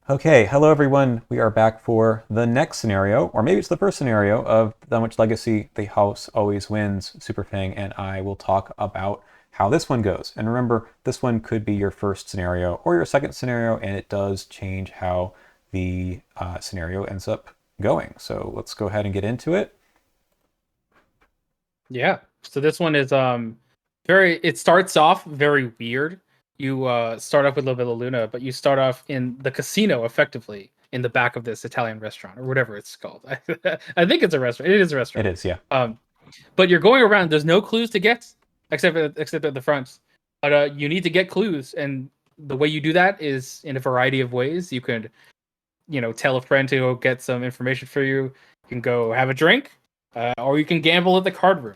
Okay, hello everyone. We are back for the next scenario, or maybe it's the first scenario of Dunwich Legacy, The House Always Wins. Superfang and I will talk about how this one goes. And remember, this one could be your first scenario or your second scenario, and it does change how the scenario ends up going. So let's go ahead and get into it. Yeah. So this one is it starts off very weird. You start off with La Villa Luna, but you start off in the casino effectively in the back of this Italian restaurant or whatever it's called. I think it's a restaurant. It is a It restaurant. is, yeah. Um but you're going around, there's no clues to get except at the front. But you need to get clues, and the way you do that is in a variety of ways. You could, tell a friend to go get some information for you. You can go have a drink, or you can gamble at the card room.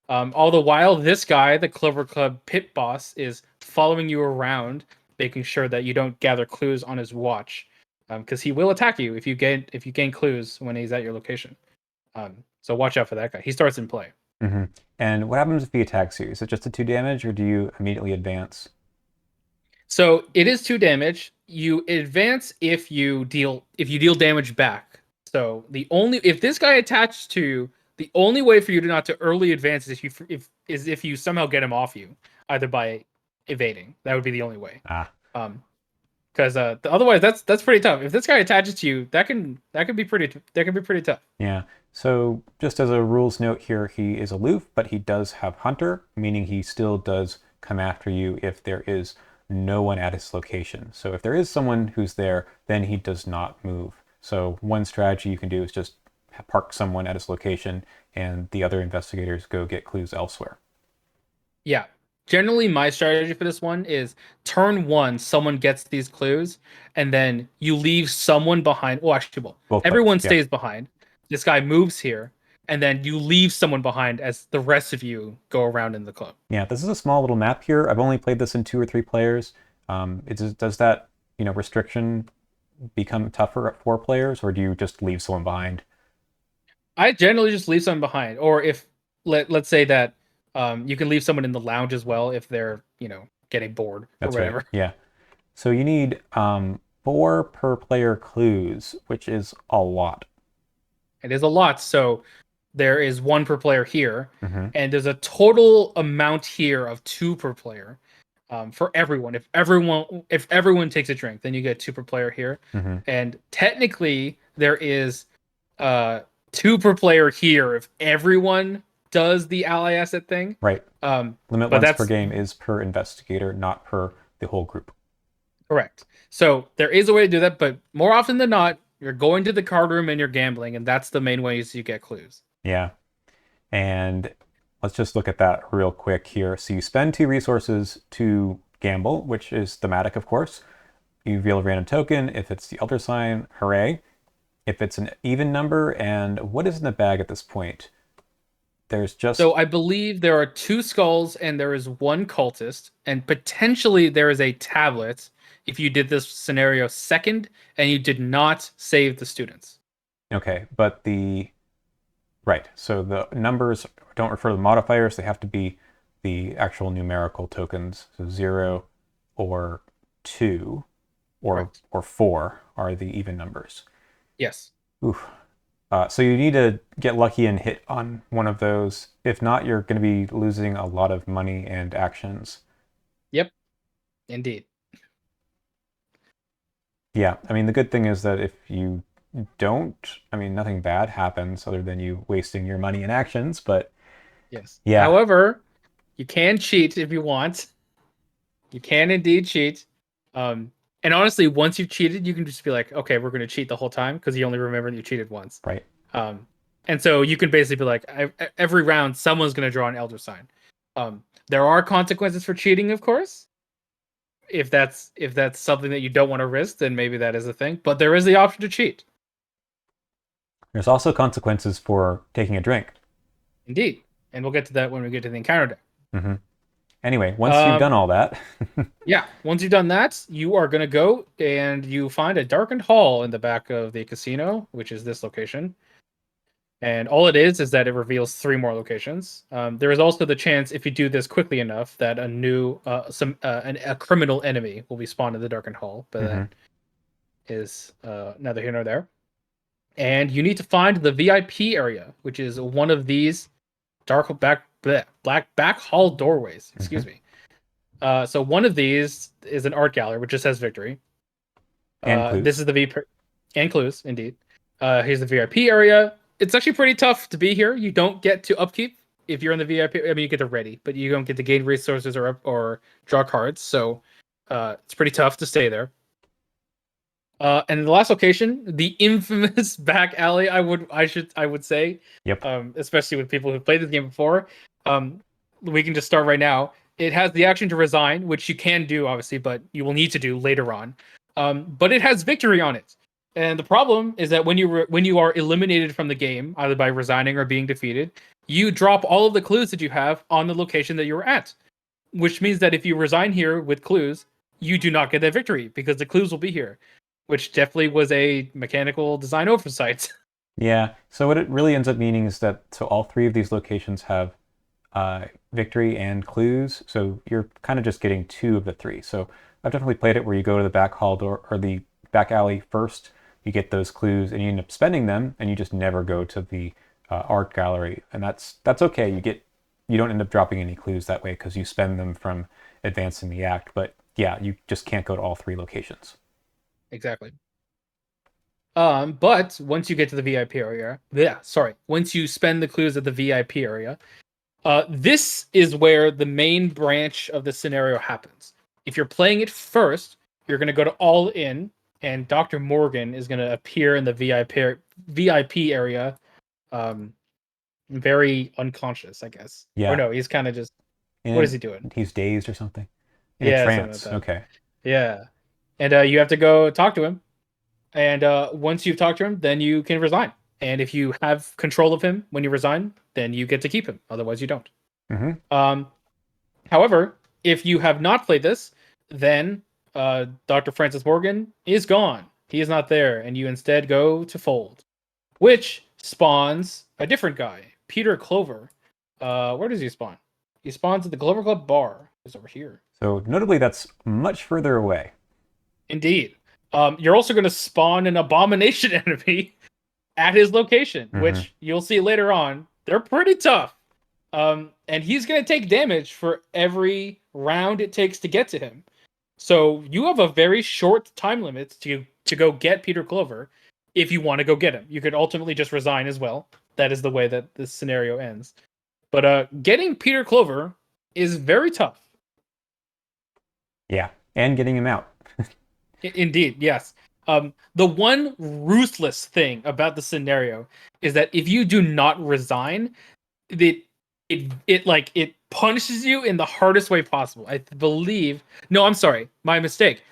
All the while, this guy, the Clover Club pit boss, is following you around, making sure that you don't gather clues on his watch, because he will attack you if you gain clues when he's at your location. So watch out for that guy. He starts in play. hmm And what happens if he attacks you? Is it just a 2 damage, or do you immediately advance? So it is 2 damage. You advance if you deal damage back. So the only if this guy attaches to you, the only way for you to not to early advance if you somehow get him off you, either by evading. That would be the only way. Ah, Um, because otherwise that's pretty tough. If this guy attaches to you, that can be pretty tough. yeah. So just as a rules note here, he is aloof, but he does have Hunter, meaning he still does come after you if there is no one at his location. So if there is someone who's there, then he does not move. So one strategy you can do is just park someone at his location and the other investigators go get clues elsewhere. Yeah. Generally, my strategy for this one is turn one, someone gets these clues, and then you leave someone behind. Oh, actually, well, Both players, everyone yeah. stays behind. This guy moves here, and then you leave someone behind as the rest of you go around in the club. Yeah, this is a small little map here. I've only played this in 2 or 3 players. Does that, restriction become tougher at 4 players, or do you just leave someone behind? I generally just leave someone behind, or if let's say that you can leave someone in the lounge as well if they're getting bored or That's right. whatever. Yeah. So you need 4 per player clues, which is a lot. It is a lot. So there is one per player here, hmm and there's a total amount here of two per player for everyone. If everyone takes a drink, then you get two per player here, hmm and technically there is uh two per player here if everyone does the ally asset thing. Right. Um, Limit but once per that's game is per investigator, not per the whole group. correct. So there is a way to do that, but more often than not, you're going to the card room and you're gambling, and that's the main ways you get clues. Yeah. And let's just look at that real quick here. So you spend 2 resources to gamble, which is thematic, of course. You reveal a random token. If it's the Elder Sign, hooray. If it's an even number, and what is in the bag at this point? There's just So I believe there are two skulls and there is one cultist, and potentially there is a tablet if you did this scenario second and you did not save the students. okay, but the right. So the numbers don't refer to the modifiers. They have to be the actual numerical tokens. So 0 or 2 Correct. or 4 are the even numbers. Yes. Oof. So you need to get lucky and hit on one of those. If not, you're going to be losing a lot of money and actions. Yep. Indeed. Yeah, I mean, the good thing is that if you don't, I mean, nothing bad happens other than you wasting your money in actions. But Yes. yeah, However, you can cheat if you want. You can indeed cheat. Um, and honestly, once you've cheated, you can just be like, okay, we're going to cheat the whole time because you only remember that you cheated once. right. Um, and so you can basically be like, every round, someone's going to draw an Elder Sign. There are consequences for cheating, of course. If that's something that you don't want to risk, then maybe that is a thing. But there is the option to cheat. There's also consequences for taking a drink. Indeed, and we'll get to that when we get to the encounter deck. hmm Anyway, once you've done Um, all that, yeah. Once you've done that, you are going to go and you find a darkened hall in the back of the casino, which is this location. And all it is that it reveals three more locations. There is also the chance, if you do this quickly enough, that a criminal enemy will be spawned in the darkened hall. But hmm is neither here nor there. And you need to find the VIP area, which is one of these black back hall doorways. Excuse Hmm. me. So one of these is an art gallery, which just says victory. And This clues. is the VIP and clues, indeed. Here's the VIP area. It's actually pretty tough to be here. You don't get to upkeep if you're in the VIP. I mean, you get to ready, but you don't get to gain resources or draw cards. So it's pretty tough to stay there. And the last location, the infamous back alley, I would say, Yep. especially with people who've played this game before. Um, we can just start right now. It has the action to resign, which you can do obviously, but you will need to do later on. But it has victory on it, and the problem is that when you are eliminated from the game, either by resigning or being defeated, you drop all of the clues that you have on the location that you were at, which means that if you resign here with clues, you do not get that victory because the clues will be here, which definitely was a mechanical design oversight. Yeah. So what it really ends up meaning is that so all three of these locations have victory and clues. So you're kind of just getting two of the three. So I've definitely played it where you go to the back hall door or the back alley first, you get those clues, and you end up spending them, and you just never go to the art gallery, and that's okay. You don't end up dropping any clues that way because you spend them from advancing the act. But yeah, you just can't go to all three locations. Exactly. But once you get to the VIP area, once you spend the clues at the VIP area, this is where the main branch of the scenario happens. If you're playing it first, you're going to go to All In, and Dr. Morgan is going to appear in the VIP area, um, very unconscious, I guess. Or Yeah, no, he's kind of just, what is and he doing? he's dazed or something, in a Yeah, something like trance. that. Okay. Yeah. And you have to go talk to him. And once you've talked to him, then you can resign. And if you have control of him when you resign, then you get to keep him. Otherwise, you don't. Hmm. Um, However, if you have not played this, then Dr. Francis Morgan is gone. He is not there, and you instead go to Fold, which spawns a different guy, Peter Clover. Where does he spawn? He spawns at the Clover Club bar. It's over here. So notably, that's much further away. Indeed. You're also going to spawn an abomination enemy at his location, Hmm. which you'll see later on. They're pretty tough. And he's going to take damage for every round it takes to get to him. So you have a very short time limit to go get Peter Clover if you want to go get him. You could ultimately just resign as well. That is the way that this scenario ends. But getting Peter Clover is very tough. Yeah, and getting him out. Indeed, yes. The one ruthless thing about the scenario is that if you do not resign, it punishes you in the hardest way possible. I believe. No, I'm sorry, my mistake.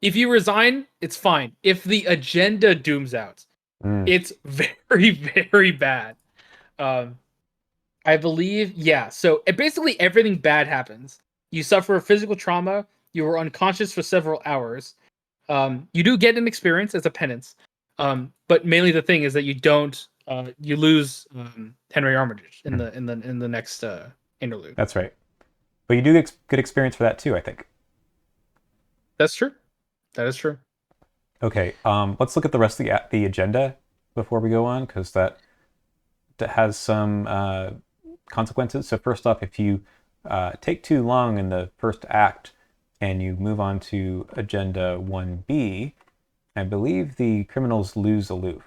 If you resign, it's fine. If the agenda dooms out, Mm. it's very, very bad. Um, I believe, yeah. So basically, everything bad happens. You suffer a physical trauma. You are unconscious for several hours. You do get an experience as a penance, but mainly the thing is that you don't. You lose Henry Armitage in Mm. the next interlude. That's right. But you do get good experience for that too, I think. That's true. That is true. Okay, let's look at the rest of the agenda before we go on, because that has some consequences. So first off, if you take too long in the first act and you move on to agenda 1B, I believe the criminals lose aloof.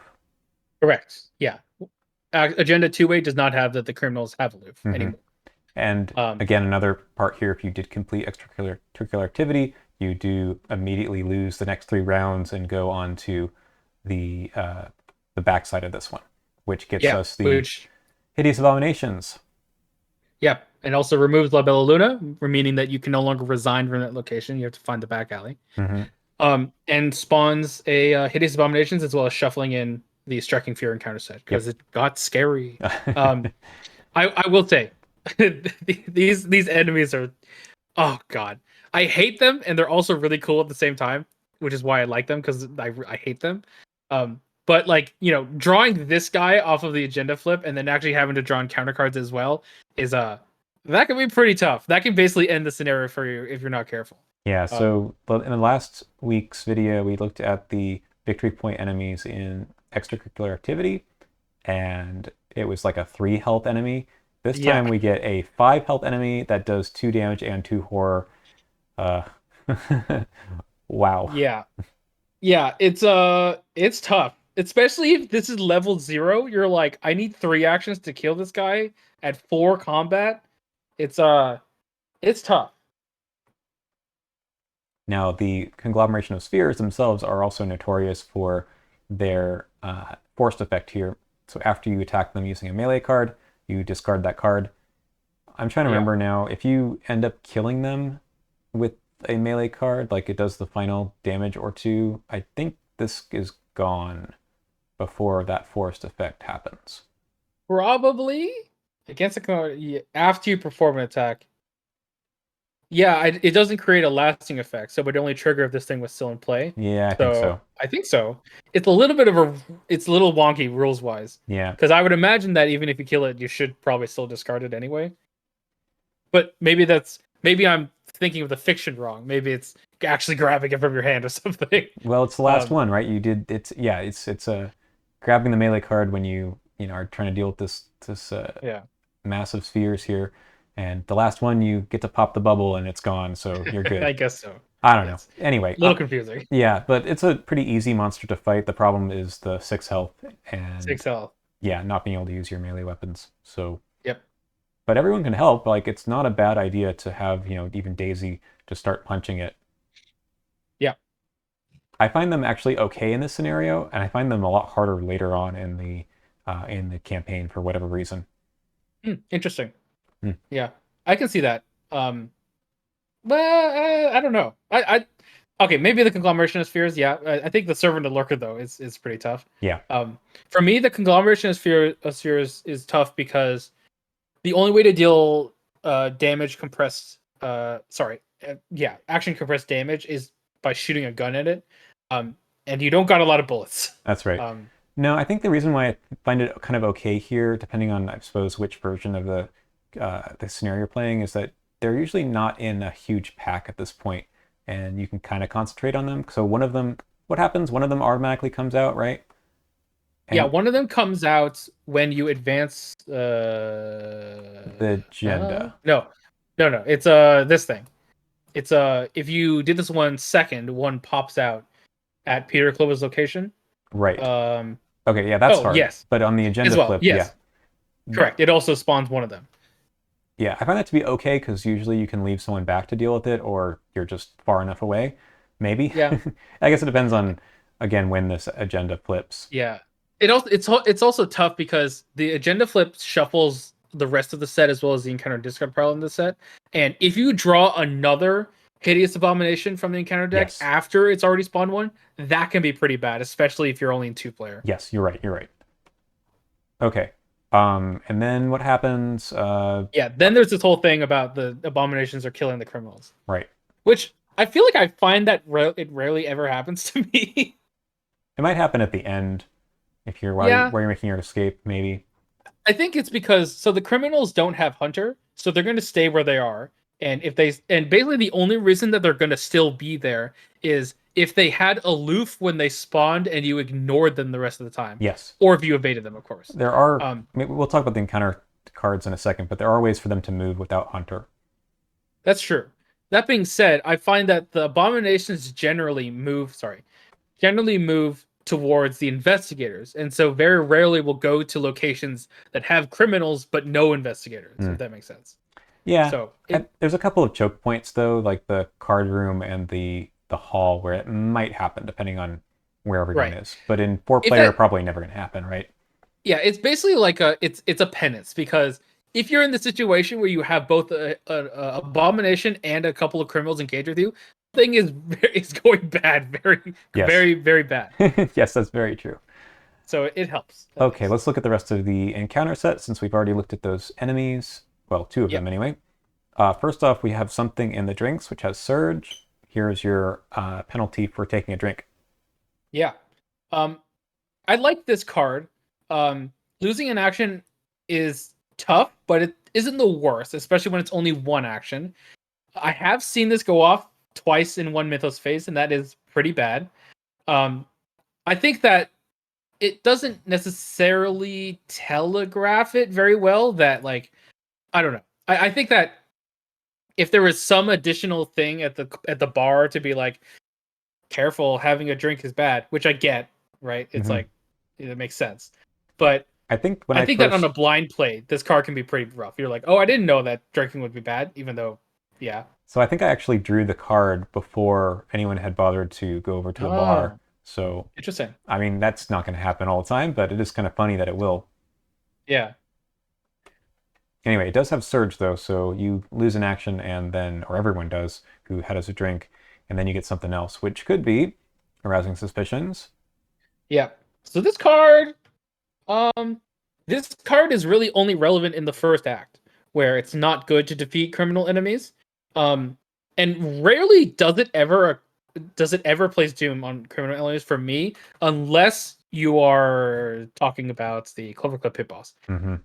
Correct. Yeah. Agenda 2A does not have that the criminals have aloof Hmm. anymore. And Um, again, another part here, if you did complete extracurricular activity, you do immediately lose the next 3 rounds and go on to the uh, the backside of this one, which gets yeah, us the which hideous abominations. yeah, and also removes La Bella Luna, meaning that you can no longer resign from that location. You have to find the back alley. Hmm. And spawns a hideous abominations as well as shuffling in the striking fear encounter set because Yep. it got scary. Um, I will say these enemies are, oh god, I hate them and they're also really cool at the same time, which is why I like them because I hate them. But like drawing this guy off of the agenda flip and then actually having to draw on counter cards as well is that can be pretty tough. That can basically end the scenario for you if you're not careful. Yeah, Um, so but in the last week's video, we looked at the victory point enemies in extracurricular activity, and it was like a 3 health enemy. This Yeah. time we get a 5 health enemy that does 2 damage and 2 horror. Uh, wow. Yeah. Yeah, it's tough. Especially if this is level 0, you're like, I need 3 actions to kill this guy at 4 combat. It's tough. Now, the conglomeration of spheres themselves are also notorious for their forced effect here. So after you attack them using a melee card, you discard that card. I'm trying to Yeah. remember now, if you end up killing them with a melee card, like it does the final damage or 2, I think this is gone before that forced effect happens. Probably against yeah, after you perform an attack. Yeah, it doesn't create a lasting effect, so it would only trigger if this thing was still in play. Yeah, I think So so. I think so. It's a little bit of it's a little wonky rules wise, Yeah. because I would imagine that even if you kill it, you should probably still discard it anyway. But maybe I'm thinking of the fiction wrong. Maybe it's actually grabbing it from your hand or something. Well, it's the last Um, one, right? You did it's yeah, it's grabbing the melee card when you know are trying to deal with this yeah, massive spheres here, and the last one you get to pop the bubble and it's gone, so you're good. I guess so. I don't know. Yes, Anyway, a little confusing. yeah, but it's a pretty easy monster to fight. The problem is the 6 health and 6 health. yeah, not being able to use your melee weapons. So, Yep. but everyone can help. Like it's not a bad idea to have, even Daisy to start punching it. Yeah. I find them actually okay in this scenario, and I find them a lot harder later on in the campaign for whatever reason. Interesting. Hmm. Yeah, I can see that. Well, I don't know. Okay, maybe the conglomeration of spheres. Yeah, I think the servant and lurker though is pretty tough. Yeah. For me, the conglomeration of spheres is tough because the only way to deal damage compressed, yeah, action compressed damage is by shooting a gun at it. And you don't got a lot of bullets. That's right. Um, No, I think the reason why I find it kind of okay here, depending on, I suppose, which version of the scenario you're playing, is that they're usually not in a huge pack at this point, and you can kind of concentrate on them. So one of them, what happens? One of them automatically comes out, right? yeah, And one of them comes out when you advance. the agenda, No. It's this thing. It's if you did this 1 second, one pops out at Peter Clover's location. right? Um. Okay, yeah, that's Oh hard. yes, But on the as agenda well. flip, yeah, Yes, correct. It also spawns one of them. yeah, I find that to be okay because usually you can leave someone back to deal with it, or you're just far enough away. Maybe. Yeah. I guess it depends on, again, when this agenda flips. Yeah. It's also tough because the agenda flip shuffles the rest of the set as well as the encounter discard pile in the set. And if you draw another hideous abomination from the encounter deck Yes. after it's already spawned one, that can be pretty bad, especially if you're only in 2-player. Yes, you're right. You're right. Okay. And then what happens? Yeah, then there's this whole thing about the abominations are killing the criminals, Right. which I feel like I find that it rarely ever happens to me. It might happen at the end if you're Yeah, while you're making your escape, maybe. I think it's because so the criminals don't have Hunter, so they're going to stay where they are. And basically the only reason that they're going to still be there is if they had aloof when they spawned and you ignored them the rest of the time, Yes. or if you evaded them, of course. There are. Um, Maybe we'll talk about the encounter cards in a second, but there are ways for them to move without Hunter. that's true. That being said, I find that the abominations generally move towards the investigators, and so very rarely will go to locations that have criminals but no investigators. If that makes sense. Yeah. So There's a couple of choke points though, like the card room and the hall, where it might happen depending on where everyone right. is. But in 4-player, probably never going to happen, right? Yeah, it's basically like it's a penance because if you're in the situation where you have both a abomination and a couple of criminals engaged with you, the thing is going bad, very Yes. very very bad. Yes, that's very true. So it helps. Okay, let's look at the rest of the encounter set since we've already looked at those enemies. Well, 2 of them anyway. First off, we have something in the drinks, which has Surge. Here's your penalty for taking a drink. Yeah. I like this card. Losing an action is tough, but it isn't the worst, especially when it's only 1 action. I have seen this go off twice in one Mythos phase, and that is pretty bad. I think that it doesn't necessarily telegraph it very well. That like, I don't know. I think that if there was some additional thing at the bar to be like, careful, having a drink is bad, which I get, right? It's Hmm. like it makes sense, but I think when I I think that on a first blind play, this card can be pretty rough. You're like, oh, I didn't know that drinking would be bad, even though, yeah. So I think I actually drew the card before anyone had bothered to go over to the bar. Oh, So, interesting. I mean, that's not going to happen all the time, but it is kind of funny that it will. Yeah, Anyway, it does have Surge though, so you lose an action and then, or everyone does who had us a drink, and then you get something else, which could be arousing suspicions. yeah. So um, this card is really only relevant in the first act, where it's not good to defeat criminal enemies. Um, and rarely does it ever place doom on criminal enemies for me, unless you are talking about the Clovercliff pit boss. Hmm.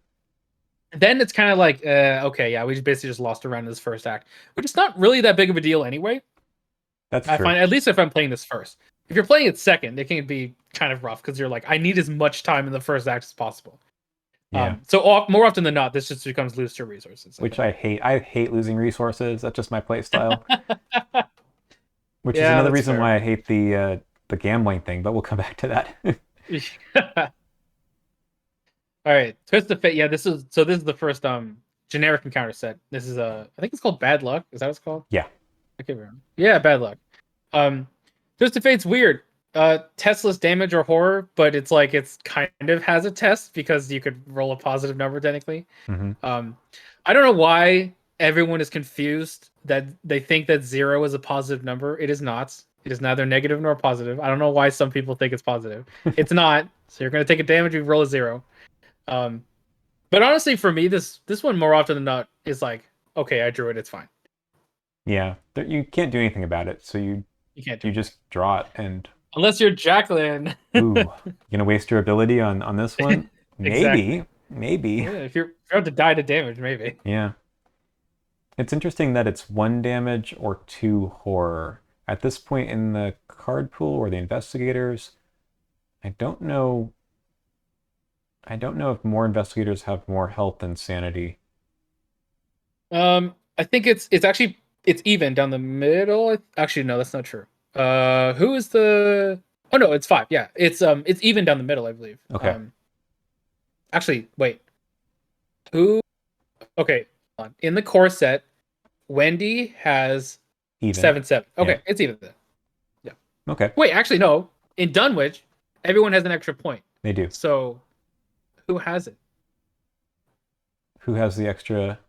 Then it's kind of like, okay, yeah, we just basically just lost a round in this first act, which is not really that big of a deal anyway. That's I true. find, at least if I'm playing this first. If you're playing it second, it can be kind of rough because you're like, I need as much time in the first act as possible. Yeah. More often than not, this just becomes lose to resources, I Which think. I hate. I hate losing resources. That's just my play style. Which is Yeah, another that's reason fair. why I hate the gambling thing, but we'll come back to that. All right, twist of fate. Yeah, this is the first generic encounter set. This is I think it's called Bad Luck. Is that what it's called? Yeah. I can't remember. Yeah, Bad Luck. Um, twist of fate's weird. Testless damage or horror, but it's like it's kind of has a test because you could roll a positive number technically. Hmm. Um, I don't know why everyone is confused that they think that 0 is a positive number. It is not. It is neither negative nor positive. I don't know why some people think it's positive. It's not. So you're going to take a damage. You roll a 0. Um, but honestly, for me, this one more often than not is like, okay, I drew it. It's fine. Yeah. You can't do anything about it, so You can't do you anything just draw it and unless you're Jacqueline. ooh, you gonna waste your ability on this one? Exactly. Maybe. Maybe. Yeah, if you're about to die to damage, maybe. Yeah. It's interesting that it's 1 damage or 2 horror. At this point in the card pool or the investigators, I don't know. I don't know if more investigators have more health than sanity. I think it's actually it's even down the middle. Actually, no, that's not true. Who is the? Oh no, it's 5. Yeah, it's even down the middle, I believe. Okay. Actually, wait. Who? Okay, hold on. In the core set, Wendy has Even. 7/7. Yeah. Okay, it's even then. Yeah. Okay. Wait, actually, no. In Dunwich, everyone has an extra point. They do. So who has it? Who has the extra?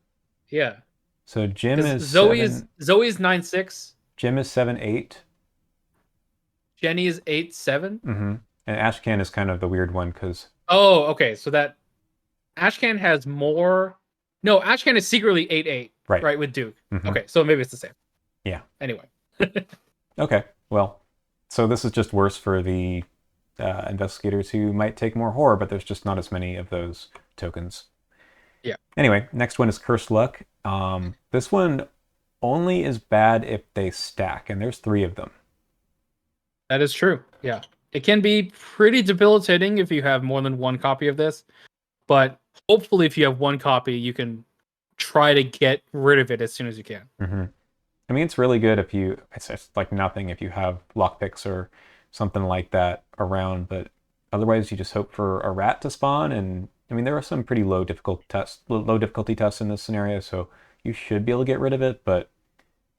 Yeah, So Jim because is 7. Zoe's 9/6. Jim is 7/8. Jenny is 8/7. Mm-hmm. And Ashcan is kind of the weird one because Oh, okay. So that Ashcan has more. No, Ashcan is secretly 8/8, right. right, with Duke. Mm-hmm. Okay, so maybe it's the same. Yeah. Anyway. Okay. Well, so this is just worse for the investigators who might take more horror, but there's just not as many of those tokens. Yeah. Anyway, next one is Cursed Luck. This one only is bad if they stack, and there's 3 of them. That is true. Yeah. It can be pretty debilitating if you have more than one copy of this, but hopefully if you have one copy, you can try to get rid of it as soon as you can. Mm-hmm. I mean, it's really good if you, it's like nothing if you have lockpicks or something like that around, but otherwise you just hope for a rat to spawn. And I mean, there are some pretty low difficulty tests in this scenario, so you should be able to get rid of it, but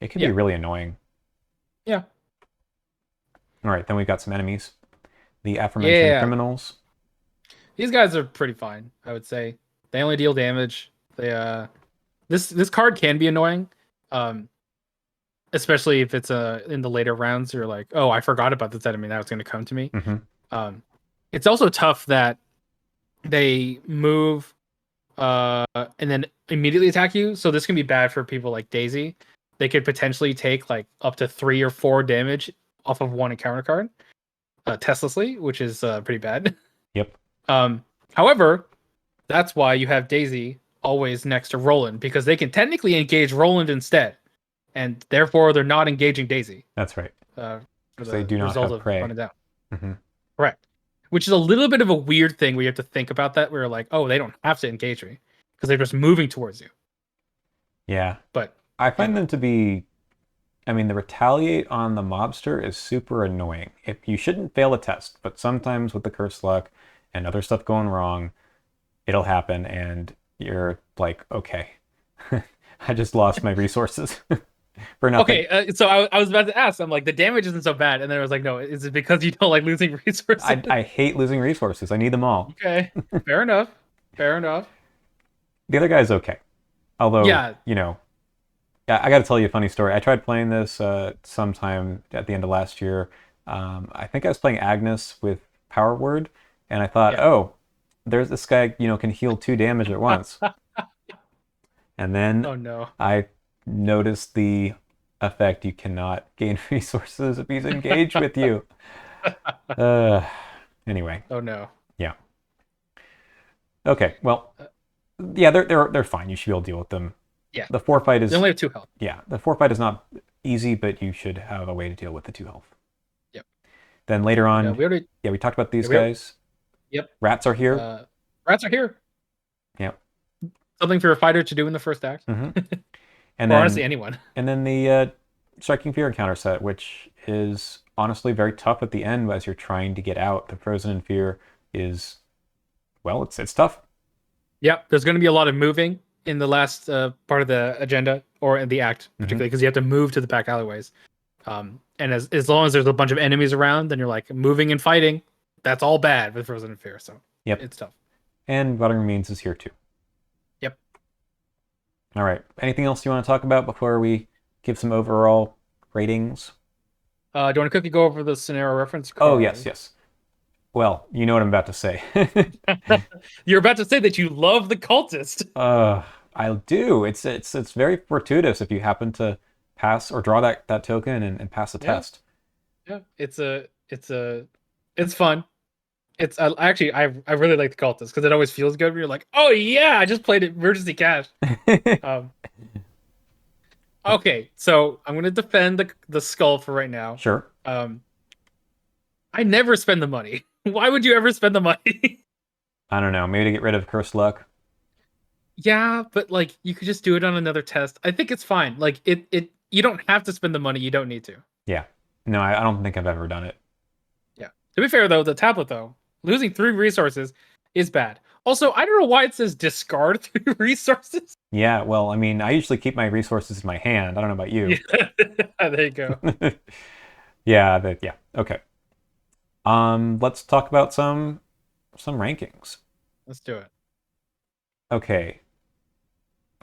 it can be Yeah. really annoying. Yeah. All right, then we've got some enemies. The aforementioned Yeah. criminals. These guys are pretty fine, I would say. They only deal damage. They this card can be annoying. Especially if it's in the later rounds, you're like, oh, I forgot about this enemy. Now it's going to come to me. Mm-hmm. It's also tough that they move and then immediately attack you. So this can be bad for people like Daisy. They could potentially take like up to 3 or 4 damage off of one encounter card, testlessly, which is pretty bad. Yep. However, that's why you have Daisy always next to Roland, because they can technically engage Roland instead, and therefore they're not engaging Daisy. That's right. For They the do not result have of prey. running down. Mm-hmm. Correct. Which is a little bit of a weird thing where you have to think about that. Where like, oh, they don't have to engage me because they're just moving towards you. Yeah. But I you find know, them to be, I mean, the retaliate on the mobster is super annoying. If you shouldn't fail a test, but sometimes with the curse luck and other stuff going wrong, it'll happen and you're like, okay, I just lost my resources for nothing. okay. So I was about to ask. I'm like, the damage isn't so bad, and then I was like, no, is it because you don't like losing resources? I hate losing resources. I need them all. Okay, fair enough. Fair enough. The other guy's okay. Although, Yeah, yeah, I got to tell you a funny story. I tried playing this sometime at the end of last year. I think I was playing Agnes with Power Word, and I thought, yeah. oh, there's this guy, can heal 2 damage at once. And then Oh no. I noticed the effect: you cannot gain resources if he's engaged with you. Uh, anyway, Oh no. yeah. Okay, well, yeah, they're fine. You should be able to deal with them. Yeah, The forfight they is only have 2 health. Yeah, the forfight is not easy, but you should have a way to deal with the 2 health. Yep. Then later And on, we already. yeah, we talked about these Yeah, we. guys. Yep. Rats are here. Uh, rats are here. Yeah. Something for a fighter to do in the first act, hmm And or honestly then anyone. and then the striking fear encounter set, which is honestly very tough at the end as you're trying to get out. The frozen in fear is, well, it's tough. Yep. There's going to be a lot of moving in the last part of the agenda or in the act, hmm particularly because you have to move to the back alleyways. And as long as there's a bunch of enemies around, then you're like moving and fighting. That's all bad with Frozen in Fear. So Yep. it's tough. And Rotting Remains is here too. Yep. All right. Anything else you want to talk about before we give some overall ratings? Do you want to quickly go over the scenario reference Oh, yes, card? yes. Well, you know what I'm about to say. You're about to say that you love the cultist. Uh, I do. It's very fortuitous if you happen to pass or draw that token and pass the Yeah. test. Yeah. It's fun. It's actually I really like the cultist because it always feels good when you're like, oh yeah, I just played it emergency cash. Um, okay, so I'm gonna defend the skull for right now. Sure. Um, I never spend the money. Why would you ever spend the money? I don't know. Maybe to get rid of curse luck. Yeah, but like you could just do it on another test. I think it's fine. Like it you don't have to spend the money. You don't need to. Yeah. No, I don't think I've ever done it. Yeah. To be fair though, the tablet though, losing 3 resources is bad. Also, I don't know why it says discard 3 resources. Yeah. Well, I mean, I usually keep my resources in my hand. I don't know about Yeah, you. there you go. Yeah. Yeah. Okay. Let's talk about some rankings. Let's do it. Okay.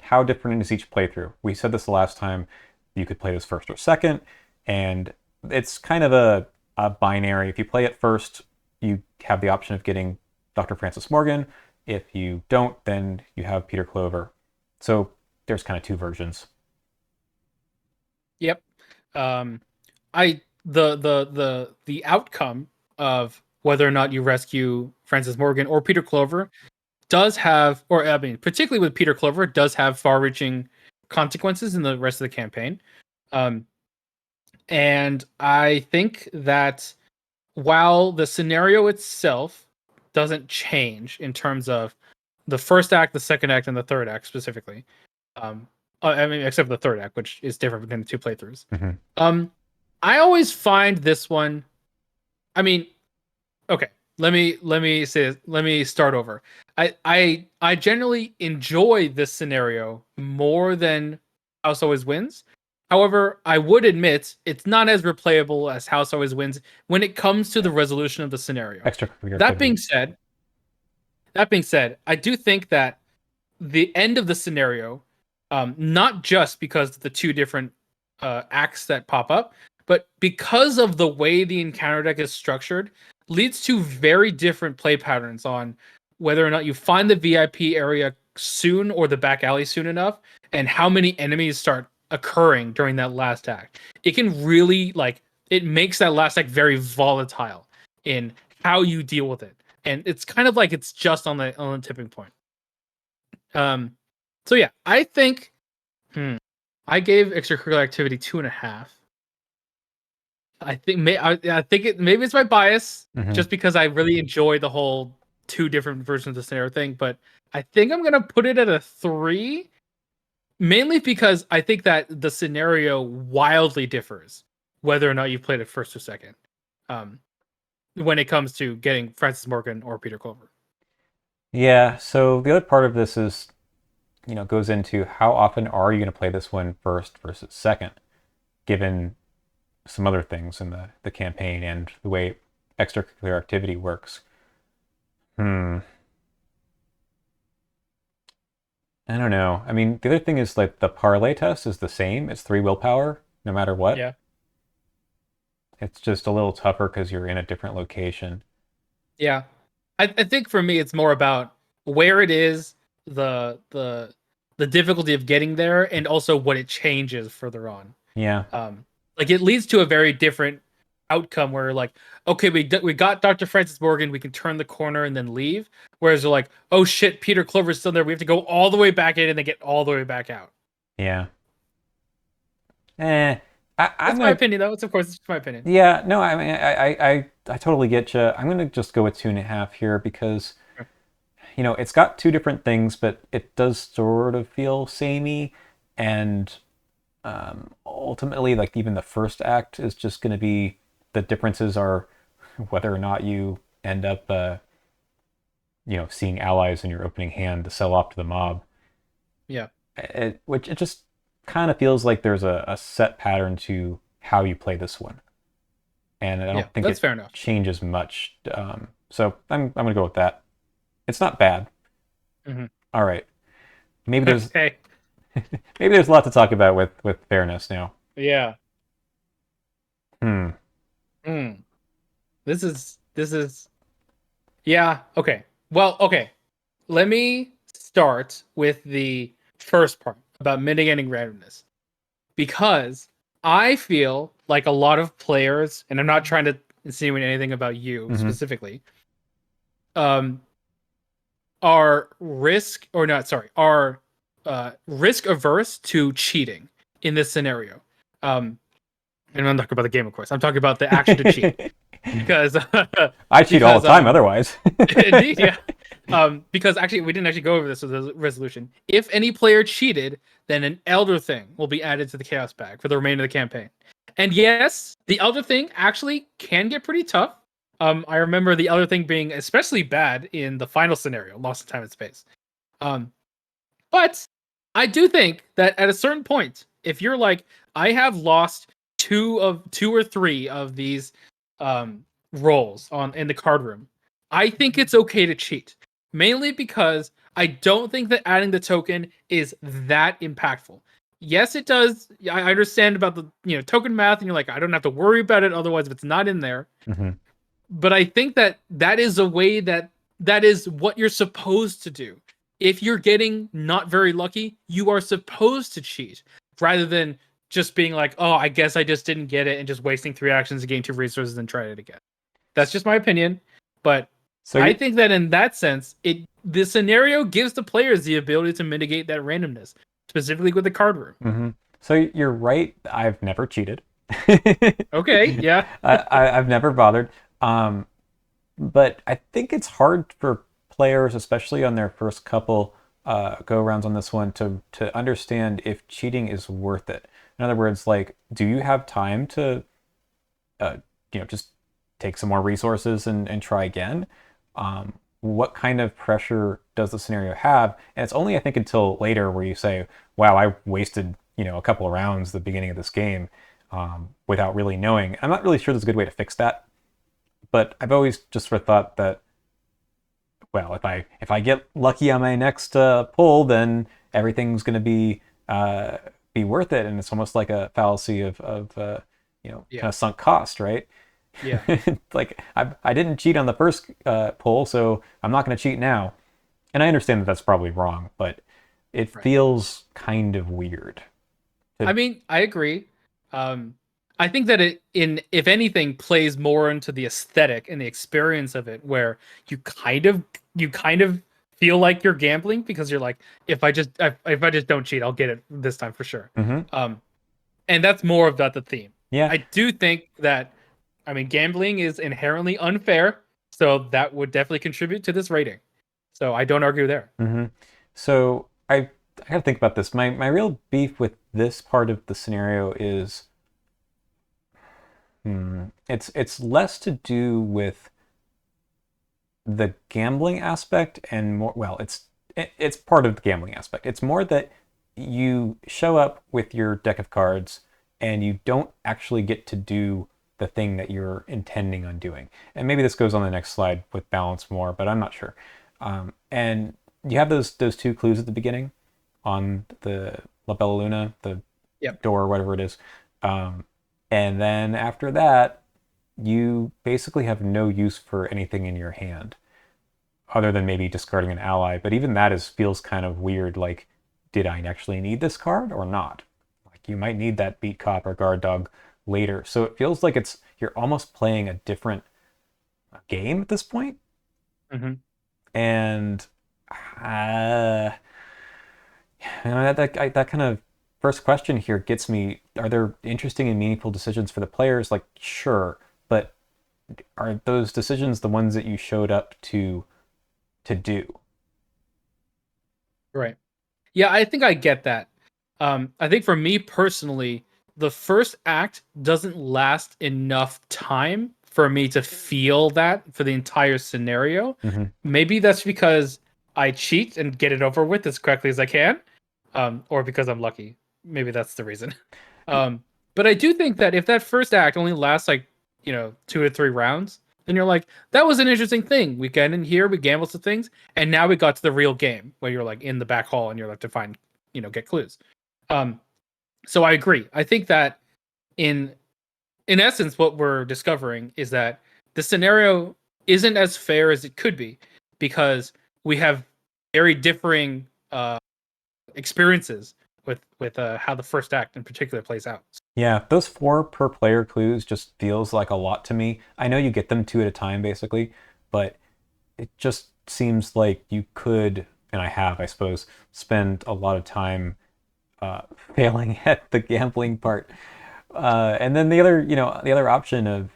How different is each playthrough? We said this the last time. You could play this first or second, and it's kind of a binary. If you play it first, you have the option of getting Dr. Francis Morgan. If you don't, then you have Peter Clover. So there's kind of two versions. Yep. Um, I the outcome of whether or not you rescue Francis Morgan or Peter Clover does have, or I mean, particularly with Peter Clover, does have far-reaching consequences in the rest of the campaign. Um, and I think that while the scenario itself doesn't change in terms of the first act, the second act, and the third act specifically, um, I mean, except for the third act, which is different between the two playthroughs. Mm-hmm. Um, I always find this one. I mean, okay. Let me start over. I generally enjoy this scenario more than House Always Wins. However, I would admit it's not as replayable as House Always Wins when it comes to the resolution of the scenario. Extracurricular That being activities. said, that being said, I do think that the end of the scenario, not just because of the two different acts that pop up, but because of the way the encounter deck is structured, leads to very different play patterns on whether or not you find the VIP area soon or the back alley soon enough, and how many enemies start occurring during that last act. It can really it makes that last act very volatile in how you deal with it, and it's kind of like it's just on the tipping point. Um, so yeah, I think I gave extracurricular activity 2.5. I think maybe it's my bias, Hmm. just because I really enjoy the whole two different versions of the scenario thing. But I think I'm gonna put it at a 3, mainly because I think that the scenario wildly differs whether or not you played it first or second. Um, when it comes to getting Francis Morgan or Peter Clover. Yeah. So the other part of this is, goes into how often are you going to play this one first versus second, given some other things in the campaign and the way extracurricular activity works. Hmm. I don't know. I mean, the other thing is like the parlay test is the same. It's 3 willpower no matter what. Yeah, It's just a little tougher because you're in a different location. yeah. I think for me it's more about where it is, the the the difficulty of getting there, and also what it changes further on. Yeah. Like it leads to a very different outcome where like, okay, we got Dr. Francis Morgan, we can turn the corner and then leave. Whereas they're like, oh shit, Peter Clover's still there. We have to go all the way back in and then get all the way back out. Yeah. Eh. I'm That's my gonna. opinion, though. It's of course it's my opinion. Yeah. No. I mean, I totally get you. I'm gonna just go with 2.5 here because it's got two different things, but it does sort of feel samey, and ultimately, like even the first act is just going to be the differences are whether or not you end up, seeing allies in your opening hand to sell off to the mob. Yeah, Which it just kind of feels like there's a set pattern to how you play this one, and I yeah, don't think that's it fair enough. changes much. So I'm gonna go with that. It's not bad. Hmm. All right. Maybe there's Okay. maybe there's a lot to talk about with fairness now. Yeah. Hmm. Mm. This is yeah, okay. Well, okay. Let me start with the first part about mitigating randomness, because I feel like a lot of players, and I'm not trying to insinuate anything about you Hmm. specifically, um, are risk or not, sorry, are risk averse to cheating in this scenario. Um, and I'm not talking about the game, of course. I'm talking about the action to cheat because I cheat all because the time otherwise. indeed, yeah. Because actually, we didn't actually go over this with the resolution. If any player cheated, then an Elder Thing will be added to the Chaos bag for the remainder of the campaign. And yes, the Elder Thing actually can get pretty tough. I remember the Elder Thing being especially bad in the final scenario, Lost in Time and Space. Um, but I do think that at a certain point, if you're like, I have lost two or three of these rolls on in the card room, I think it's okay to cheat. Mainly because I don't think that adding the token is that impactful. Yes, it does. I understand about the token math, and you're like, I don't have to worry about it. Otherwise, if it's not in there, Hmm. but I think that that is a way that is what you're supposed to do. If you're getting not very lucky, you are supposed to cheat rather than just being like, "Oh, I guess I just didn't get it," and just wasting 3 actions to gain 2 resources and try it again. That's just my opinion, but So I you're think that in that sense, the scenario gives the players the ability to mitigate that randomness, specifically with the card room. hmm so you're right. I've never cheated. Okay, yeah, I've never bothered. Um, but I think it's hard for players, especially on their first couple go rounds on this one, to understand if cheating is worth it. In other words, like, do you have time to uh, just take some more resources and try again? What kind of pressure does the scenario have? And it's only, I think, until later where you say, wow, I wasted, a couple of rounds at the beginning of this game without really knowing. I'm not really sure there's a good way to fix that, but I've always just sort of thought that, well, if I get lucky on my next pull, then everything's going to be worth it, and it's almost like a fallacy of kind yeah, of sunk cost, right? yeah, Like I didn't cheat on the first pull, so I'm not going to cheat now. And I understand that that's probably wrong, but it right. feels kind of weird. I To, mean, I agree. Um, I think that it, in if anything, plays more into the aesthetic and the experience of it, where you kind of feel like you're gambling because you're like, if I just don't cheat, I'll get it this time for sure. Mhm. Um, and that's more of that the theme. Yeah. I do think that, I mean, gambling is inherently unfair, so that would definitely contribute to this rating. So I don't argue there. hmm So I gotta think about this. My real beef with this part of the scenario is it's less to do with the gambling aspect and more, well, it's part of the gambling aspect. It's more that you show up with your deck of cards and you don't actually get to do the thing that you're intending on doing. And maybe this goes on the next slide with balance more, but I'm not sure. And you have those two clues at the beginning on the La Bella Luna, the Yep. door, whatever it is. Um, and then after that, you basically have no use for anything in your hand other than maybe discarding an ally. But even that is feels kind of weird. Like, did I actually need this card or not? Like, you might need that beat cop or guard dog later. So it feels like you're almost playing a different game at this point. Mm-hmm. And that kind of first question here gets me: are there interesting and meaningful decisions for the players? Like, sure, but are those decisions the ones that you showed up to do? Right. Yeah, I think I get that. I think for me personally, the first act doesn't last enough time for me to feel that for the entire scenario. Mm-hmm. Maybe that's because I cheat and get it over with as quickly as I can, or because I'm lucky. Maybe that's the reason. Um, but I do think that if that first act only lasts like 2 or 3 rounds, then you're like, that was an interesting thing. We get in here, we gamble some things, and now we got to the real game where you're like in the back hall and you're like to find, get clues. Um, so I agree. I think that in in essence, what we're discovering is that the scenario isn't as fair as it could be because we have very differing experiences with how the first act in particular plays out. Yeah, those four per player clues just feels like a lot to me. I know you get them two at a time basically, but it just seems like you could, and I have, I suppose, spend a lot of time uh, failing at the gambling part. And then the other option of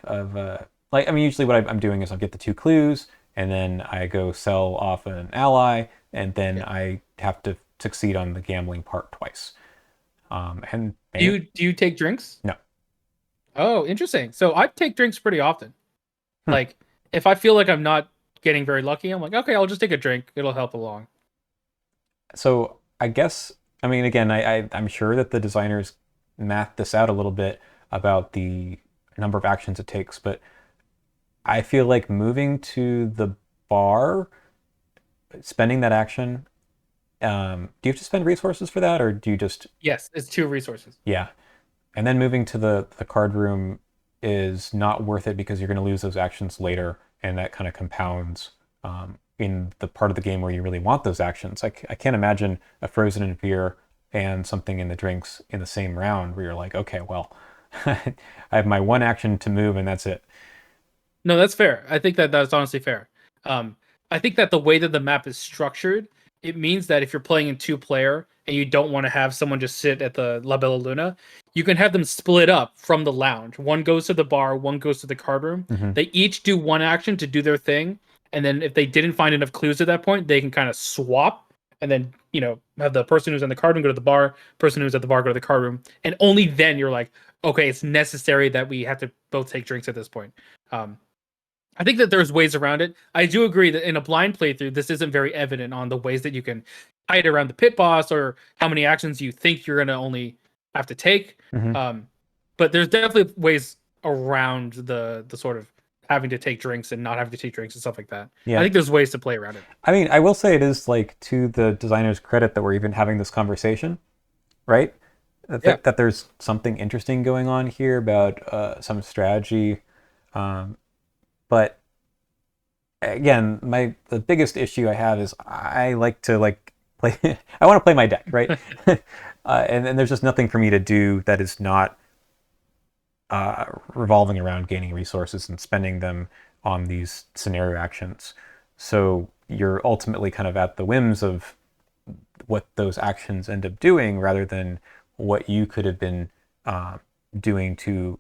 like, I mean, usually what I'm doing is I get the two clues, and then I go sell off an ally, and then Yeah. I have to succeed on the gambling part twice. And Do maybe, you take drinks? no. Oh, interesting. So I take drinks pretty often. Hmm. Like if I feel like I'm not getting very lucky, I'm like, okay, I'll just take a drink. It'll help along. So I guess, I mean, again, I'm sure that the designers math this out a little bit about the number of actions it takes, but I feel like moving to the bar, spending that action, do you have to spend resources for that, or do you just, Yes, it's 2 resources. yeah? And then moving to the card room is not worth it because you're going to lose those actions later, and that kind of compounds in the part of the game where you really want those actions. I can't imagine a frozen in beer and something in the drinks in the same round where you're like, okay, well, I have my one action to move and that's it. No, that's fair. I think that that's honestly fair. Um, I think that the way that the map is structured, it means that if you're playing in 2 player and you don't want to have someone just sit at the La Bella Luna, you can have them split up from the lounge. One goes to the bar, one goes to the card room. Hmm They each do one action to do their thing, and then if they didn't find enough clues at that point, they can kind of swap, and then have the person who's in the card room go to the bar, person who's at the bar go to the card room, and only then you're like, okay, it's necessary that we have to both take drinks at this point. Um, I think that there's ways around it. I do agree that in a blind playthrough, this isn't very evident on the ways that you can hide around the pit boss or how many actions you think you're gonna only have to take. hmm Um, but there's definitely ways around the sort of having to take drinks and not having to take drinks and stuff like that. I Yeah. think there's ways to play around it. I mean, I will say it is like to the designer's credit that we're even having this conversation, right? Yeah. That there's something interesting going on here about some strategy. But again, the biggest issue I have is I like to like play. I want to play my deck, right? And there's just nothing for me to do that is not revolving around gaining resources and spending them on these scenario actions. So you're ultimately kind of at the whims of what those actions end up doing rather than what you could have been uh, doing to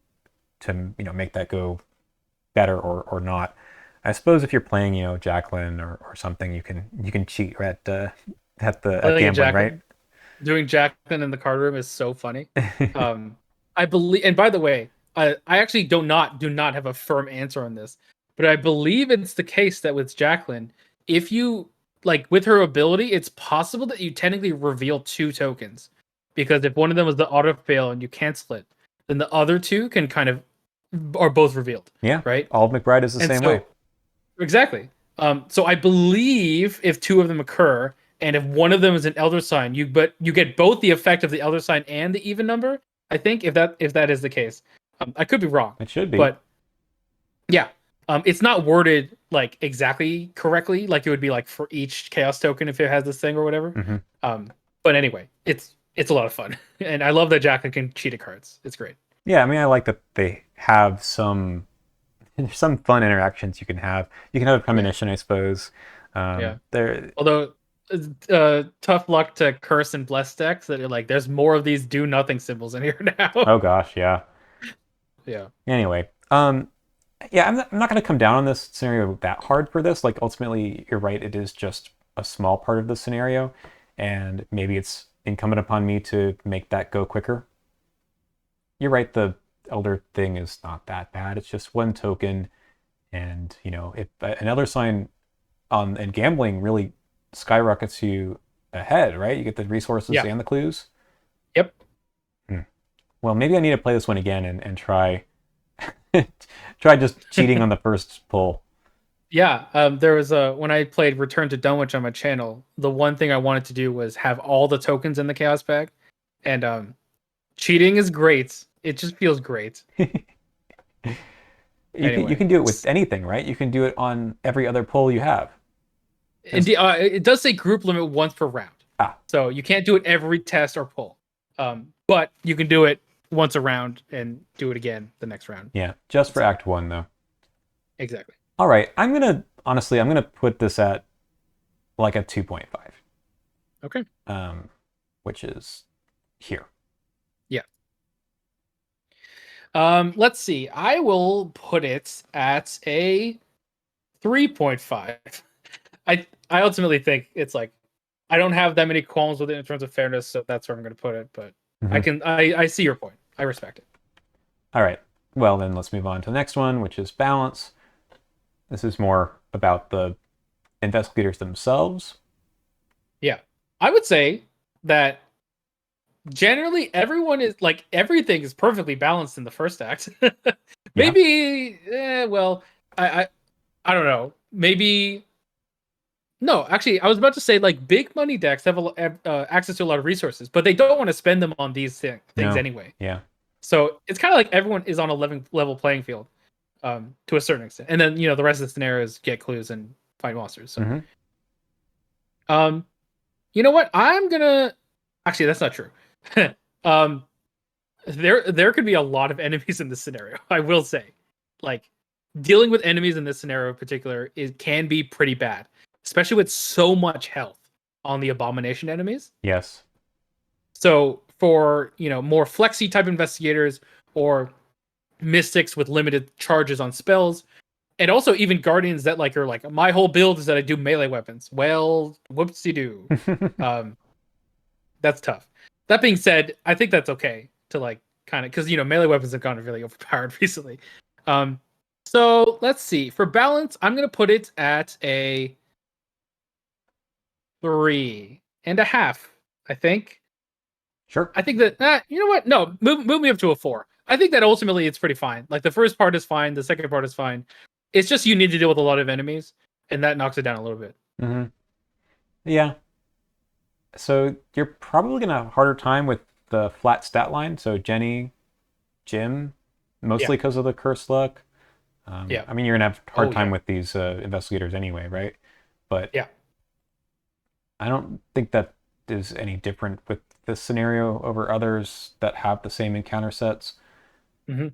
to make that go better or not. I suppose if you're playing Jacqueline or something, you can cheat at Playing a gambling, Jack, right? doing Jacqueline in the card room is so funny. Um, I believe, and by the way, I actually do not have a firm answer on this, but I believe it's the case that with Jacqueline, if you like with her ability, it's possible that you technically reveal two tokens, because if one of them was the auto fail and you cancel it, then the other two can kind of are both revealed, Yeah, right? all of McBride is the And same way. so exactly. So I believe if two of them occur, and if one of them is an elder sign, you get both the effect of the elder sign and the even number. I think if that is the case, I could be wrong, It should be. but yeah, it's not worded like exactly correctly, like it would be like for each chaos token if it has this thing or whatever. Hmm. Um, but anyway, it's a lot of fun, and I love that Jacqueline can cheat at cards. It's great. Yeah, I mean, I like that they have some fun interactions you can have. You can have a Yeah, premonition, I suppose. yeah. There, Although, tough luck to curse and bless decks that are like, there's more of these do nothing symbols in here now. oh gosh, yeah. Yeah, Anyway, yeah, I'm not going to come down on this scenario that hard for this. Like, ultimately, you're right. It is just a small part of the scenario, and maybe it's incumbent upon me to make that go quicker. You're right. The elder thing is not that bad. It's just one token, and if another sign on and gambling really skyrockets you ahead, right? You get the resources yeah, and the clues. yep. Hmm. Well, maybe I need to play this one again and try try just cheating on the first pull. Yeah, there was a when I played Return to Dunwich on my channel, the one thing I wanted to do was have all the tokens in the chaos pack, and cheating is great. It just feels great. You Anyway, can do it with anything, right? You can do it on every other pull you have. As, indeed, it does say group limit once per round, ah, so you can't do it every test or pull. But you can do it once a round and do it again the next round. yeah, just for So Act One though. exactly. All right, I'm gonna put this at like a 2.5, Okay. um, which is here. Yeah. Let's see. I will put it at a 3.5. I ultimately think it's like I don't have that many qualms with it in terms of fairness, so that's where I'm going to put it. But Mhm. I see your point. I respect it. All right. Well, then let's move on to the next one, which is balance. This is more about the investigators themselves. Yeah, I would say that generally everyone is like everything is perfectly balanced in the first act. Yeah. Maybe, well, I don't know. Maybe no. Actually, I was about to say like big money decks have access to a lot of resources, but they don't want to spend them on these things No. anyway. Yeah. So it's kind of like everyone is on a level playing field, to a certain extent. And then the rest of the scenarios get clues and fight monsters. So, Hmm. um, you know what? I'm gonna actually that's not true. um, there could be a lot of enemies in this scenario. I will say, like dealing with enemies in this scenario in particular can be pretty bad, especially with so much health on the abomination enemies. Yes. So for more flexy type investigators or mystics with limited charges on spells, and also even guardians that like are like my whole build is that I do melee weapons. Well, whoopsie doo. Um, that's tough. That being said, I think that's okay to like kind of because melee weapons have gone really overpowered recently. Um, so let's see. For balance, I'm gonna put it at a 3.5. I think. Sure. I think that you know what? No, move me up to a 4. I think that ultimately it's pretty fine. Like the first part is fine, the second part is fine. It's just you need to deal with a lot of enemies, and that knocks it down a little bit. Hmm. Yeah. So you're probably gonna have a harder time with the flat stat line. So Jenny, Jim, Yeah, mostly because of the curse luck. yeah. I mean, you're gonna have a hard Oh time yeah, with these investigators anyway, right? But yeah. I don't think that is any different with this scenario over others that have the same encounter sets. Hmm.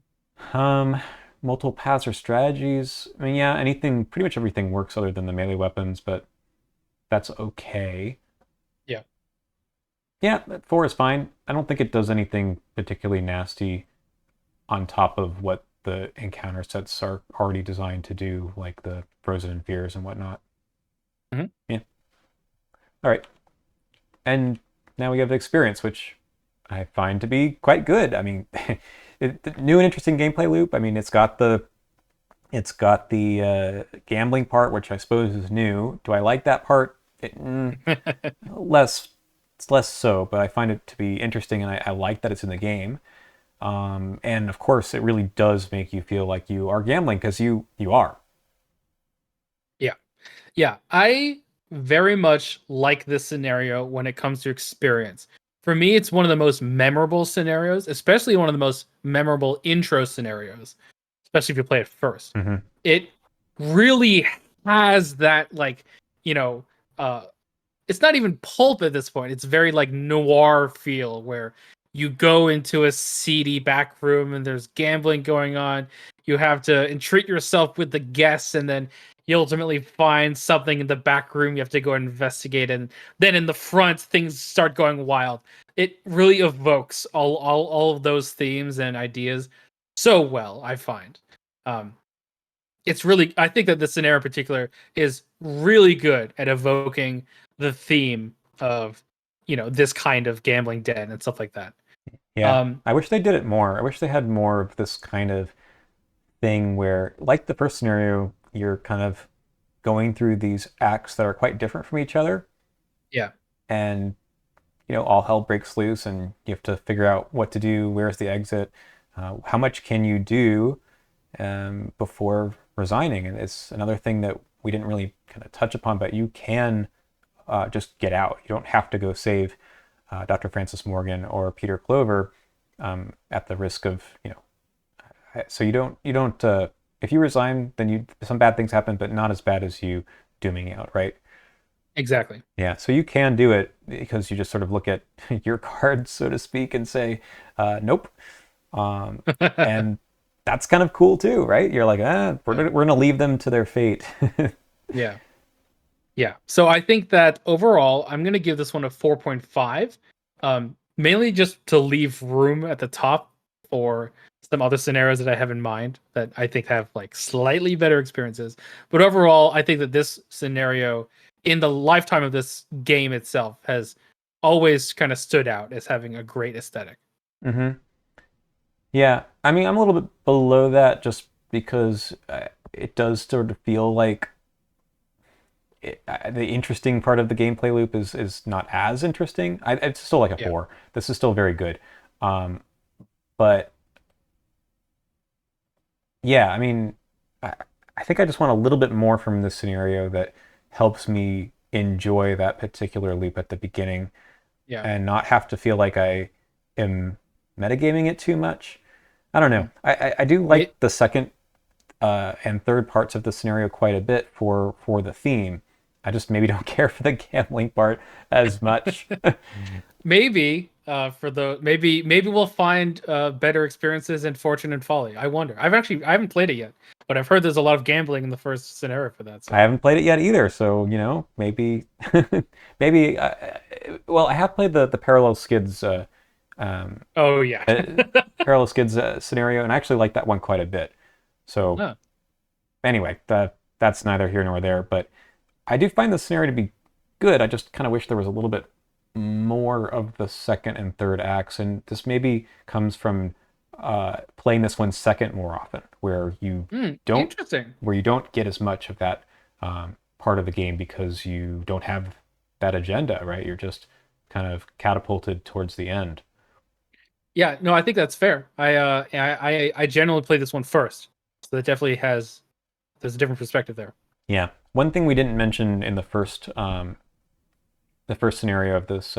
Um, Multiple paths or strategies. I mean, yeah, pretty much everything works other than the melee weapons, but that's okay. Yeah. Yeah, 4 is fine. I don't think it does anything particularly nasty on top of what the encounter sets are already designed to do, like the frozen fears and whatnot. Mhm. Yeah. All right. And now we have the experience, which I find to be quite good. I mean, new and interesting gameplay loop. I mean, it's got the gambling part, which I suppose is new. Do I like that part? Less, it's less so, but I find it to be interesting, and I like that it's in the game. And of course, it really does make you feel like you are gambling because you are. Yeah. Yeah. I very much like this scenario when it comes to experience. For me, it's one of the most memorable scenarios, especially one of the most memorable intro scenarios, especially if you play it first. Hmm. It really has that, like, you know, uh it's not even pulp at this point. It's very like noir feel where you go into a seedy back room and there's gambling going on. You have to entreat yourself with the guests, and then you ultimately find something in the back room you have to go investigate, and then in the front things start going wild. It really evokes all of those themes and ideas so well, I find. Um it's really, I think that the scenario in particular is really good at evoking the theme of, this kind of gambling den and stuff like that. Yeah, um I wish they did it more. I wish they had more of this kind of thing where, like the first scenario, you're kind of going through these acts that are quite different from each other, yeah, and all hell breaks loose, and you have to figure out what to do. Where's the exit? How much can you do before resigning? And it's another thing that we didn't really kind of touch upon, but you can just get out. You don't have to go save Dr. Francis Morgan or Peter Clover at the risk of, so you don't if you resign, then some bad things happen, but not as bad as you dooming out, right? exactly. Yeah, so you can do it because you just sort of look at your cards, so to speak, and say, nope. Um, and that's kind of cool too, right? You're like, we're gonna leave them to their fate. Yeah, yeah. So I think that overall I'm going to give this one a 4.5, mainly just to leave room at the top for some other scenarios that I have in mind that I think have like slightly better experiences. But overall, I think that this scenario in the lifetime of this game itself has always kind of stood out as having a great aesthetic. Hmm. Yeah, I mean, I'm a little bit below that just because it does sort of feel like the interesting part of the gameplay loop is not as interesting. It's still like a Yeah. 4. This is still very good. Um, but yeah, I mean, I, I think I just want a little bit more from this scenario that helps me enjoy that particular loop at the beginning Yeah. and not have to feel like I am metagaming it too much. I don't know. Mhm. I do It like the second and third parts of the scenario quite a bit for the theme. I just maybe don't care for the gambling part as much. maybe for the maybe we'll find better experiences in Fortune and Folly. I wonder. I haven't played it yet, but I've heard there's a lot of gambling in the first scenario for that. I So haven't played it yet either, so maybe maybe. Well, I have played the Parallel Skids um, oh yeah. uh, Parallel Skids scenario, and I actually like that one quite a bit. So Huh. anyway, that's neither here nor there. But I do find the scenario to be good. I just kind of wish there was a little bit more of the second and third acts, and this maybe comes from playing this one second more often, don't Interesting. where you don't get as much of that part of the game because you don't have that agenda, right? You're just kind of catapulted towards the end. Yeah, no, I think that's fair. I generally play this one first, so that definitely there's a different perspective there. Yeah. One thing we didn't mention in the first scenario of this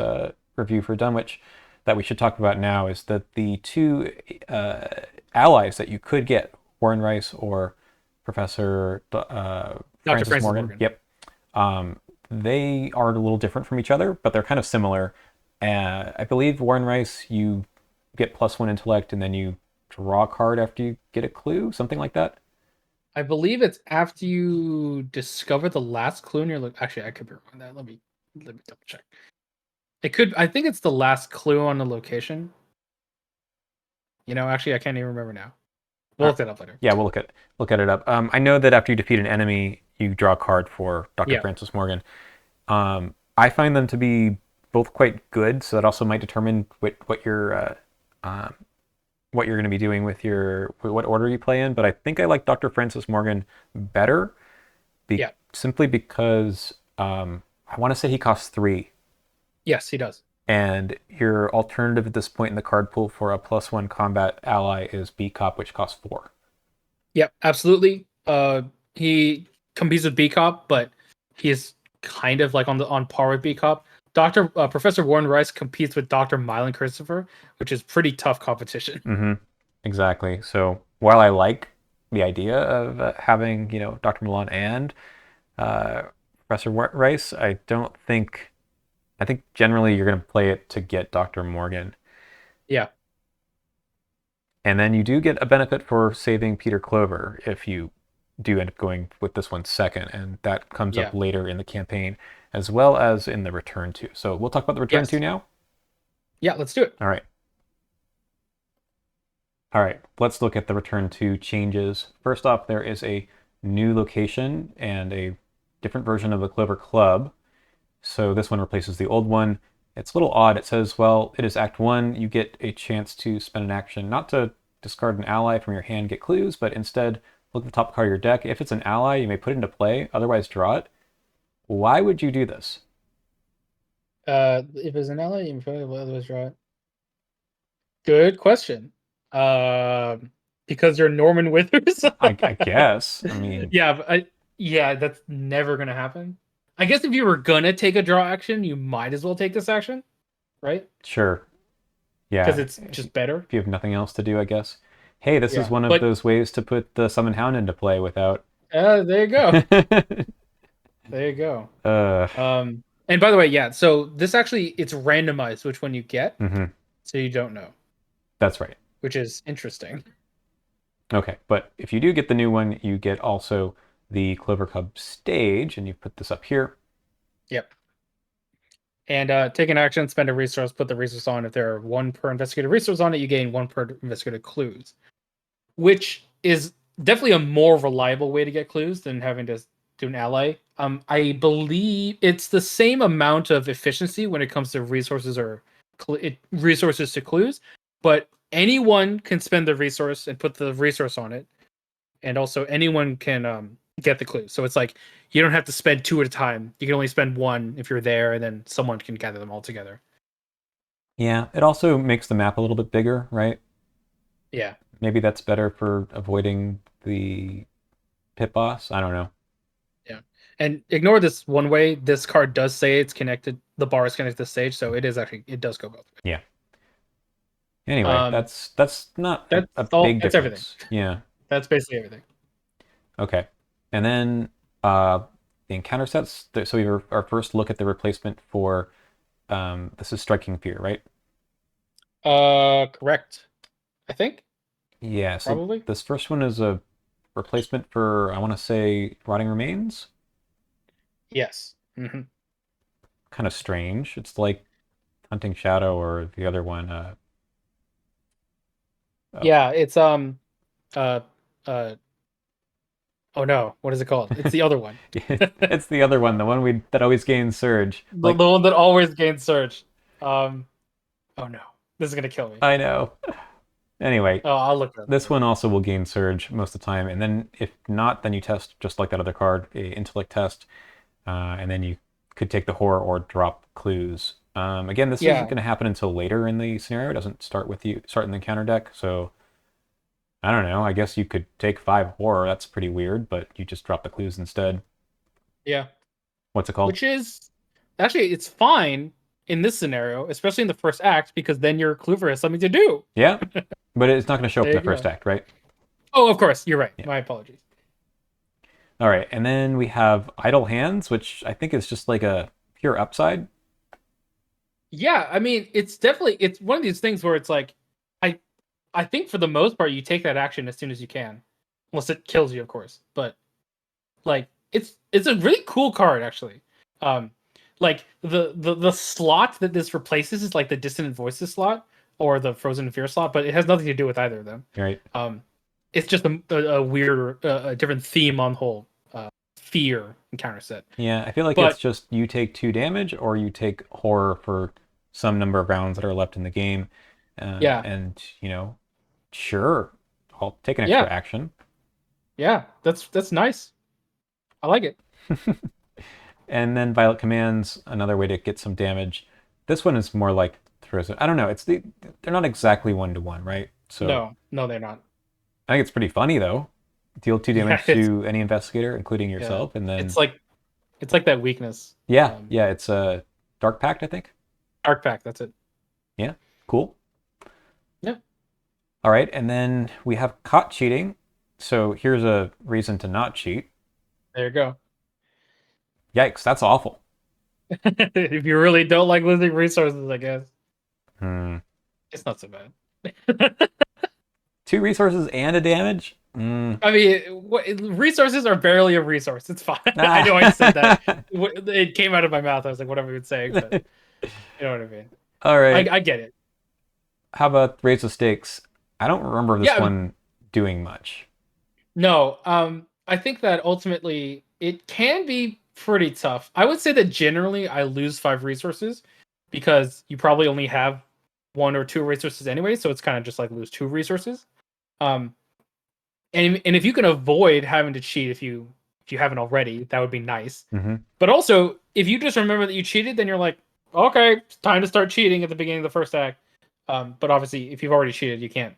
review for Dunwich that we should talk about now is that the two uh, allies that you could get, Warren Rice or Professor Dr. Francis Francis Morgan, Morgan. yep, they are a little different from each other, but they're kind of similar. I believe Warren Rice, you get +1 intellect, and then you draw a card after you get a clue, something like that. I believe it's after you discover the last clue in your look. Actually, I could be wrong on that. Let me double check. It could. I think it's the last clue on the location. Actually, I can't even remember now. We'll look that up later. Yeah, we'll look at it up. I know that after you defeat an enemy, you draw a card for Dr. Yeah. Francis Morgan. I find them to be both quite good, so that also might determine what you're going to be doing with what order you play in. But I think I like Dr. Francis Morgan better, Yeah. simply because I want to say he costs 3, Yes, he does. and your alternative at this point in the card pool for a +1 combat ally is B Cop, which costs 4. Yep, absolutely. He competes with B Cop, but he is kind of like on par with B Cop. Professor Warren Rice competes with Dr. Mylan Christopher, which is pretty tough competition. Mm-hmm. Exactly. So while I like the idea of having Dr. Milan and uh, Professor Rice, I don't think. I think generally you're going to play it to get Dr. Morgan, Yeah, and then you do get a benefit for saving Peter Clover if you do end up going with this one second, and that comes yeah, up later in the campaign as well as in the return to. So we'll talk about the return to yes, now. yeah. Let's do it. All right. All right, let's look at the return to changes. First off, there is a new location and a different version of the Clover Club. So this one replaces the old one. It's a little odd. It says, well, it is Act 1. You get a chance to spend an action, not to discard an ally from your hand, get clues, but instead look at the top card of your deck. If it's an ally, you may put it into play, otherwise draw it. Why would you do this? If it's an ally, you can probably otherwise draw it. Good question. Because you're Norman Withers. I guess. I mean, yeah, that's never gonna happen. I guess if you were gonna take a draw action, you might as well take this action, right? sure. Because Yeah, it's just better. if you have nothing else to do, I guess. Hey, this is Yeah, one of but those ways to put the Summon Hound into play without. there you go. There you go. uh, And by the way, yeah. So this actually it's randomized which one you get, mhm, so you don't know, that's right. which is interesting. Okay, but if you do get the new one, you get also the Clover Cub stage, and you put this up here. Yep. And take an action, spend a resource, put the resource on. If there are 1 per investigated resource on it, you gain 1 per investigated clues, which is definitely a more reliable way to get clues than having to do an ally. I believe it's the same amount of efficiency when it comes to resources or resources to clues, but anyone can spend the resource and put the resource on it, and also anyone can get the clues. So it's like you don't have to spend 2 at a time. You can only spend 1 if you're there, and then someone can gather them all together. Yeah, it also makes the map a little bit bigger, right? Yeah. Maybe that's better for avoiding the pit boss. I don't know. Yeah. And ignore this one way. This card does say it's connected. The bar is connected to the stage, so it does go both ways. Yeah. Anyway, Um, that's not that's a all. big That's everything. difference. Yeah. That's basically everything. Okay. And then the encounter sets. So we were our first look at the replacement for this is Striking Fear, right? Correct. I think Yeah. So probably. this first one is a replacement for, I want to say, Rotting Remains. Yes. Hmm. Kind of strange. It's like Hunting Shadow or the other one. Oh. Yeah. It's uh uh. Oh no, what is it called? It's the other one. It's the other one, the one we that always gains Surge. The one that always gains surge. Um. Oh no, this is gonna kill me. I know. Anyway, Oh, I'll look it up. this one also will gain Surge most of the time, and then if not, then you test just like that other card, a intellect test, and then you could take the horror or drop clues. Again, this isn't Yeah. going to happen until later in the scenario. It doesn't start in the counter deck, so I don't know. I guess you could take 5 horror. That's pretty weird, but you just drop the clues instead. Yeah. What's it called? Which is actually it's fine in this scenario, especially in the first act, because then your Kluver has something to do. Yeah, but it's not going to show up in There the you first go. act, right? Oh, of course, you're right. Yeah. My apologies. All right, and then we have Idle Hands, which I think is just like a pure upside. Yeah, I mean, it's one of these things where it's like, I I think for the most part you take that action as soon as you can, unless it kills you, of course. But like, it's a really cool card actually. Like the slot that this replaces is like the Dissonant Voices slot or the Frozen Fear slot, but it has nothing to do with either of them. Right. Um, It's just a weird, a different theme on the whole fear encounter set. Yeah, I feel like it's But just you take 2 damage or you take horror for some number of rounds that are left in the game. yeah, And, sure, I'll take an extra yeah, action. yeah, that's nice. I like it. And then Violent Command's another way to get some damage. This one is more like throws it. I don't know. They're not exactly 1-to-1, right? So No, no, they're not. I think it's pretty funny though. Deal two Yeah, damage to any investigator, including yeah, yourself, and then it's like it's like that weakness. yeah, yeah, it's a Dark Pact, I think. Arc pack. That's it. Yeah, cool. Yeah, All right, and then we have caught cheating. So here's a reason to not cheat. there you go. Yikes, that's awful. If you really don't like losing resources, I guess Hmm. it's not so bad. 2 resources and a damage? Hmm. I mean, resources are barely a resource. It's fine. I know I said that. It came out of my mouth. I was like, what have I been saying? But you know what I mean. All right. I get it. How about raise the stakes? I don't remember this Yeah, one doing much. no. I think that ultimately it can be pretty tough. I would say that generally I lose 5 resources because you probably only have 1 or 2 resources anyway, so it's kind of just like lose 2 resources. Um, and if you can avoid having to cheat if you haven't already, that would be nice. Hmm. But also, if you just remember that you cheated, then you're like, okay, it's time to start cheating at the beginning of the first act. But obviously, if you've already cheated, you can't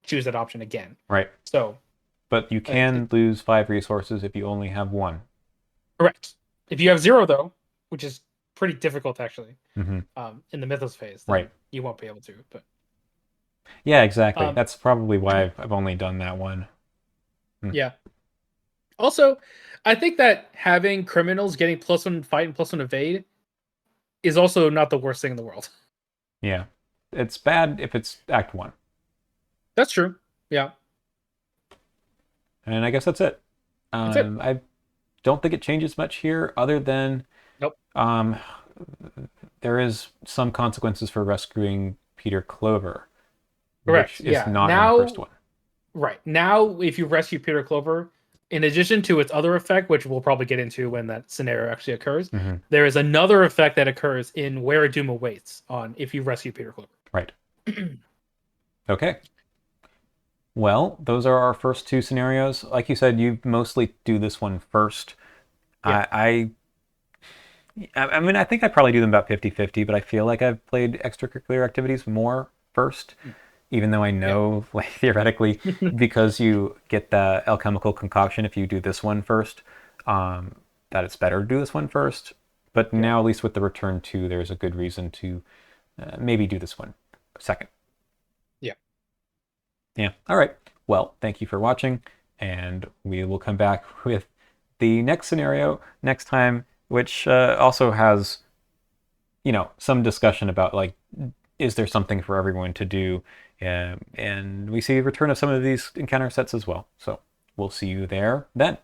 choose that option again. Right. So, But you can lose 5 resources if you only have one. correct. If you have 0, though, which is pretty difficult actually, Hmm. in the Mythos phase, then Right. you won't be able to. But Yeah, exactly. um, That's probably why I've only done that one. Hmm. yeah. Also, I think that having criminals getting +1 fight and +1 evade is also not the worst thing in the world. Yeah. It's bad if it's Act 1. That's true. Yeah, And I guess that's it. that's it. I don't think it changes much here other than Nope. um, there is some consequences for rescuing Peter Clover, which Correct. is Yeah. not in the first Now, one. right now, if you rescue Peter Clover, in addition to its other effect, which we'll probably get into when that scenario actually occurs, Hmm. there is another effect that occurs in Where Doom Awaits on if you rescue Peter Clover. Right. Okay. Well, those are our first 2 scenarios. Like you said, you mostly do this one first. Yeah. I mean, I think I probably do them about 50-50, but I feel like I've played extracurricular activities more first, even though I Yeah. know, like, theoretically, because you get the alchemical concoction if you do this one first, that it's better to do this one first. But now, at least with the return to, there's a good reason to maybe do this one second. Yeah. Yeah. All right. Well, thank you for watching, and we will come back with the next scenario next time, which also has, some discussion about, like, is there something for everyone to do? And we see a return of some of these encounter sets as well. So we'll see you there then.